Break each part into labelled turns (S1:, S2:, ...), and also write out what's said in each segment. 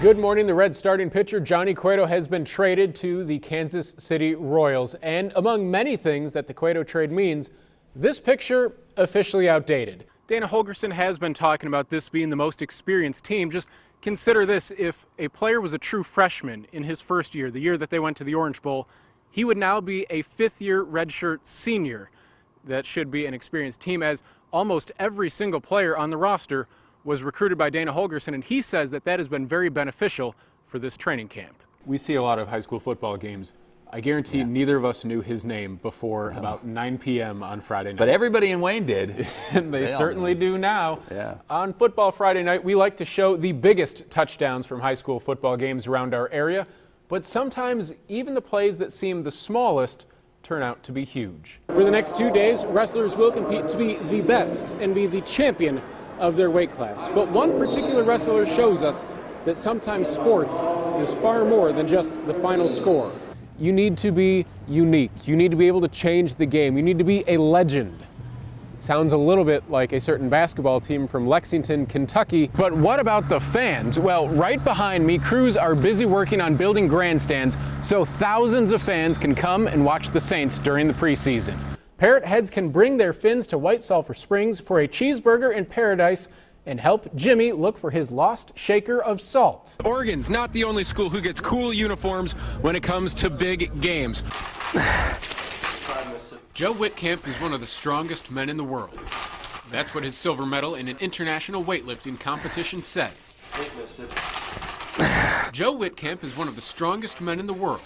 S1: Good morning. The Reds starting pitcher Johnny Cueto has been traded to the Kansas City Royals. And among many things that the Cueto trade means, this picture officially outdated. Dana Holgorsen has been talking about this being the most experienced team. Just consider this: if a player was a true freshman in his first year, the year that they went to the Orange Bowl, he would now be a fifth-year redshirt senior. That should be an experienced team, as almost every single player on the roster was recruited by Dana Holgorsen, and he says that that has been very beneficial for this training camp. We see a lot of high school football games. I guarantee neither of us knew his name before about 9 p.m. on Friday night.
S2: But everybody in Wayne did.
S1: And they certainly do now.
S2: Yeah.
S1: On Football Friday night, we like to show the biggest touchdowns from high school football games around our area, but sometimes even the plays that seem the smallest turn out to be huge. For the next 2 days, wrestlers will compete to be the best and be the champion of their weight class. But one particular wrestler shows us that sometimes sports is far more than just the final score. You need to be unique. You need to be able to change the game. You need to be a legend. Sounds a little bit like a certain basketball team from Lexington, Kentucky. But what about the fans? Well, right behind me, crews are busy working on building grandstands so thousands of fans can come and watch the Saints during the preseason. Parrot heads can bring their fins to White Sulphur Springs for a cheeseburger in paradise and help Jimmy look for his lost shaker of salt. Oregon's not the only school who gets cool uniforms when it comes to big games. Joe Whitcamp is one of the strongest men in the world. That's what his silver medal in an international weightlifting competition says. Joe Whitcamp is one of the strongest men in the world,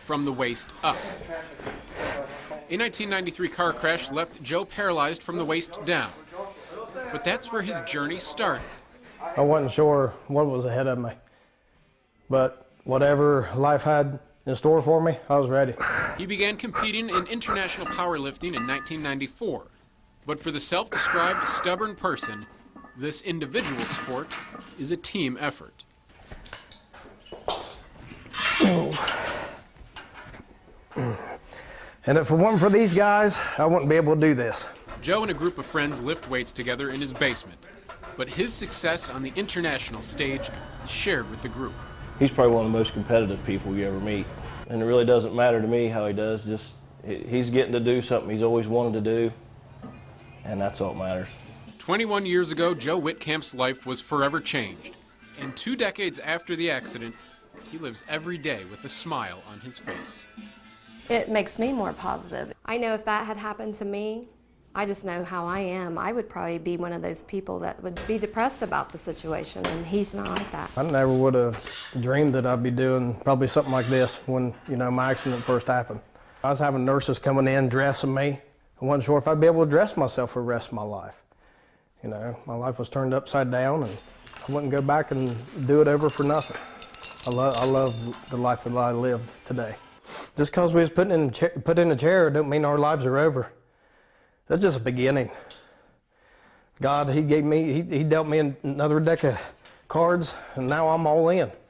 S1: from the waist up. A 1993 car crash left Joe paralyzed from the waist down. But that's where his journey started.
S3: I wasn't sure what was ahead of me, but whatever life had in store for me, I was ready.
S1: He began competing in international powerlifting in 1994. But for the self-described stubborn person, this individual sport is a team effort.
S3: And if it weren't for these guys, I wouldn't be able to do this.
S1: Joe and a group of friends lift weights together in his basement. But his success on the international stage is shared with the group.
S4: He's probably one of the most competitive people you ever meet. And it really doesn't matter to me how he does. Just he's getting to do something he's always wanted to do, and that's all that matters.
S1: 21 years ago, Joe Whitcamp's life was forever changed. And 2 decades after the accident, he lives every day with a smile on his face.
S5: It makes me more positive. I know if that had happened to me, I just know how I am. I would probably be one of those people that would be depressed about the situation, and he's not like that.
S3: I never would have dreamed that I'd be doing probably something like this when, my accident first happened. I was having nurses coming in, dressing me. I wasn't sure if I'd be able to dress myself for the rest of my life. My life was turned upside down, and I wouldn't go back and do it over for nothing. I love the life that I live today. Just because we was put in a chair don't mean our lives are over. That's just a beginning. God, He dealt me another deck of cards, and now I'm all in.